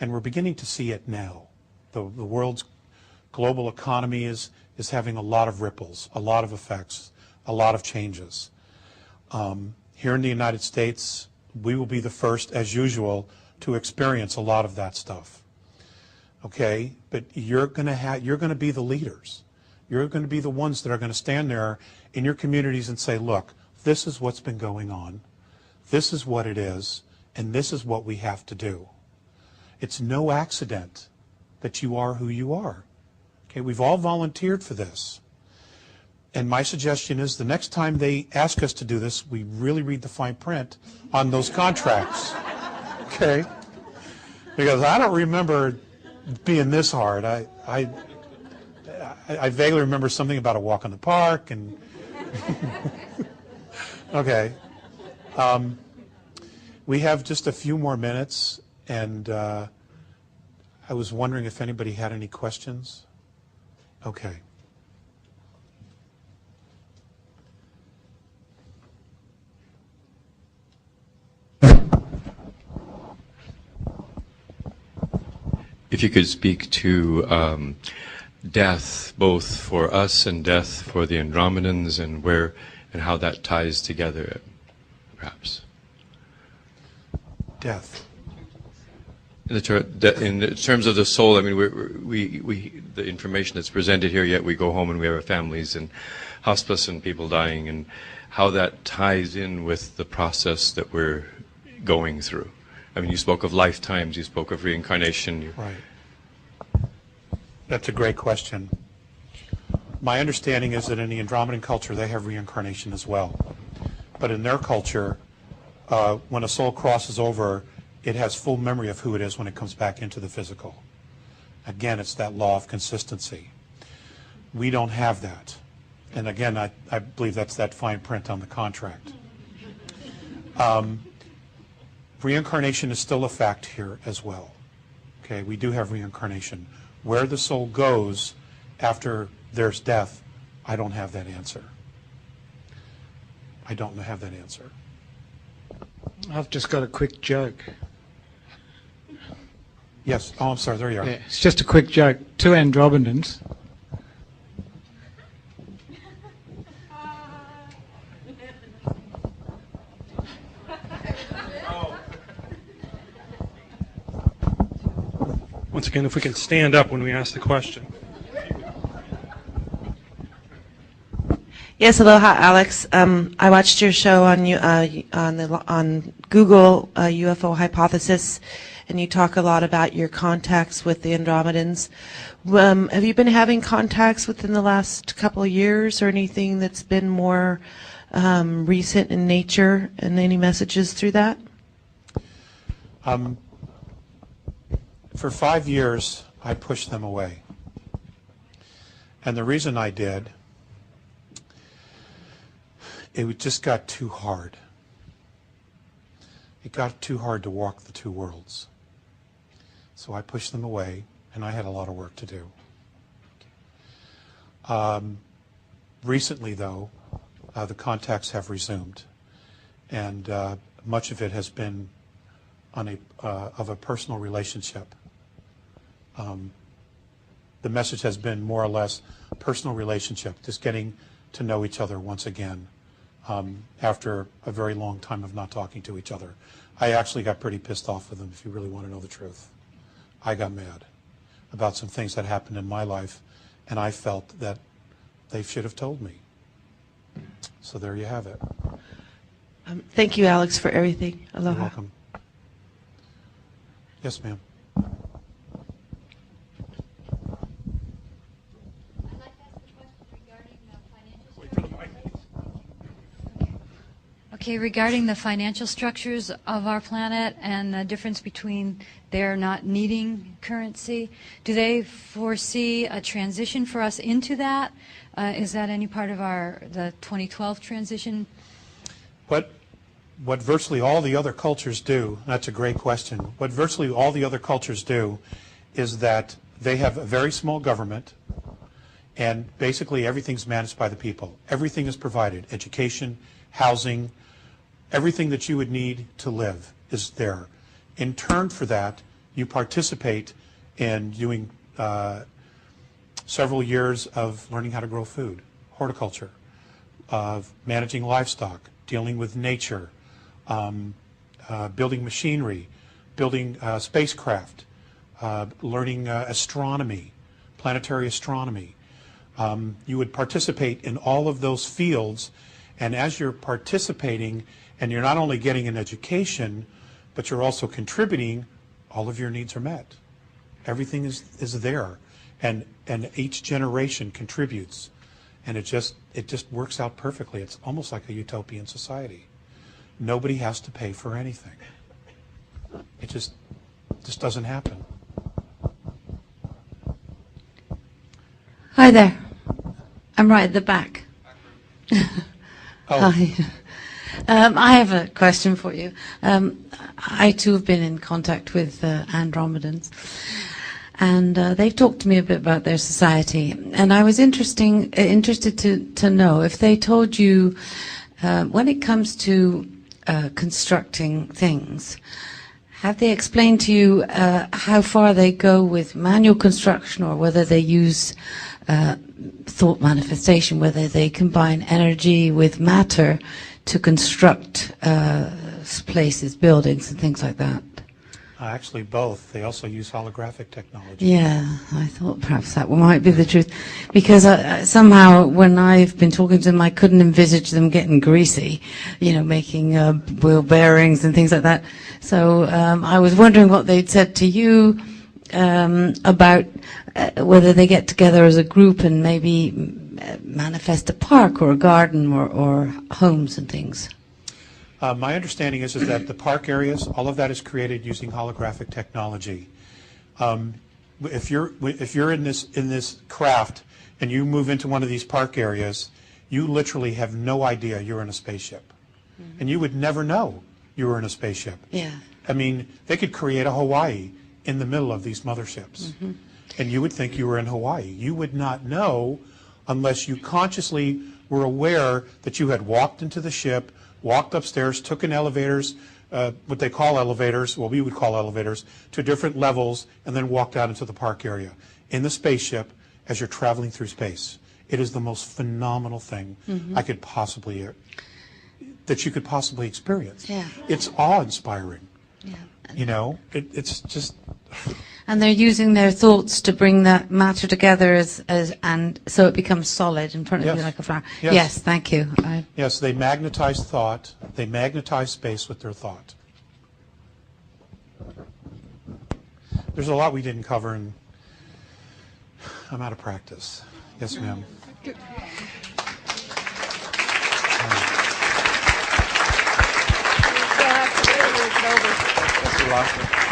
And we're beginning to see it now. The world's global economy is having a lot of ripples, a lot of effects, a lot of changes. Here in the United States, we will be the first, as usual, to experience a lot of that stuff. Okay, but you're going to be the leaders. You're going to be the ones that are going to stand there in your communities and say, look, this is what's been going on. This is what it is, and this is what we have to do. It's no accident that you are who you are. Okay, we've all volunteered for this. And my suggestion is the next time they ask us to do this, we really read the fine print on those contracts. Okay? Because I don't remember being this hard. I vaguely remember something about a walk in the park and okay. We have just a few more minutes, and I was wondering if anybody had any questions. Okay. If you could speak to death, both for us and death for the Andromedans, and where and how that ties together, perhaps. Death. In terms of the soul, I mean, the information that's presented here, yet we go home and we have our families and hospice and people dying, and how that ties in with the process that we're going through. I mean, you spoke of lifetimes, you spoke of reincarnation. Right. That's a great question. My understanding is that in the Andromedan culture, they have reincarnation as well. But in their culture, when a soul crosses over, it has full memory of who it is when it comes back into the physical. Again, it's that law of consistency. We don't have that. And again, I believe that's that fine print on the contract. Reincarnation is still a fact here as well. Okay, we do have reincarnation. Where the soul goes after there's death, I don't have that answer. I don't have that answer. I've just got a quick joke. Yes. Oh, I'm sorry. There you are. Yeah, it's just a quick joke. Two Andromedans. Once again, if we can stand up when we ask the question. Yes, aloha, Alex. I watched your show on Google UFO Hypothesis, and you talk a lot about your contacts with the Andromedans. Have you been having contacts within the last couple of years, or anything that's been more recent in nature, and any messages through that? For 5 years, I pushed them away. And the reason I did, it just got too hard. It got too hard to walk the two worlds. So I pushed them away, and I had a lot of work to do. Recently, though, the contacts have resumed, and much of it has been on of a personal relationship. The message has been more or less personal relationship, just getting to know each other once again after a very long time of not talking to each other. I actually got pretty pissed off with them, if you really want to know the truth. I got mad about some things that happened in my life, and I felt that they should have told me. So there you have it. Thank you, Alex, for everything. Aloha. You're welcome. Yes, ma'am. Okay, regarding the financial structures of our planet and the difference between their not needing currency, do they foresee a transition for us into that? Is that any part of the 2012 transition? What virtually all the other cultures do, that's a great question, what virtually all the other cultures do is that they have a very small government, and basically everything's managed by the people. Everything is provided, education, housing, everything that you would need to live is there. In turn for that, you participate in doing several years of learning how to grow food, horticulture, of managing livestock, dealing with nature, building machinery, building spacecraft, learning astronomy, planetary astronomy. You would participate in all of those fields, and as you're participating, and you're not only getting an education, but you're also contributing, all of your needs are met. Everything is there, and each generation contributes, and it just works out perfectly. It's almost like a utopian society. Nobody has to pay for anything. It just doesn't happen. Hi there. I'm right at the back. Oh. Hi. I have a question for you. I too have been in contact with Andromedans, and they've talked to me a bit about their society. And I was interested to know if they told you, when it comes to constructing things, have they explained to you how far they go with manual construction, or whether they use thought manifestation, whether they combine energy with matter to construct places, buildings, and things like that? Actually, both. They also use holographic technology. Yeah, I thought perhaps that might be the truth, because somehow when I've been talking to them, I couldn't envisage them getting greasy, making wheel bearings and things like that. So I was wondering what they'd said to you about whether they get together as a group and maybe manifest a park or a garden or homes and things. My understanding is that the park areas, all of that is created using holographic technology. If you're in this craft and you move into one of these park areas, you literally have no idea you're in a spaceship, and you would never know you were in a spaceship. Yeah. I mean, they could create a Hawaii in the middle of these motherships, and you would think you were in Hawaii. You would not know unless you consciously were aware that you had walked into the ship, walked upstairs, took in elevators, what they call elevators, well, we would call elevators, to different levels, and then walked out into the park area in the spaceship as you're traveling through space. It is the most phenomenal thing that you could possibly experience. Yeah. It's awe-inspiring. Yeah. It's just... And they're using their thoughts to bring that matter together and so it becomes solid in front of you Yes. like a flower. Yes. Yes, thank you. Yes, they magnetize thought. They magnetize space with their thought. There's a lot we didn't cover, and I'm out of practice. Yes, ma'am. It's over.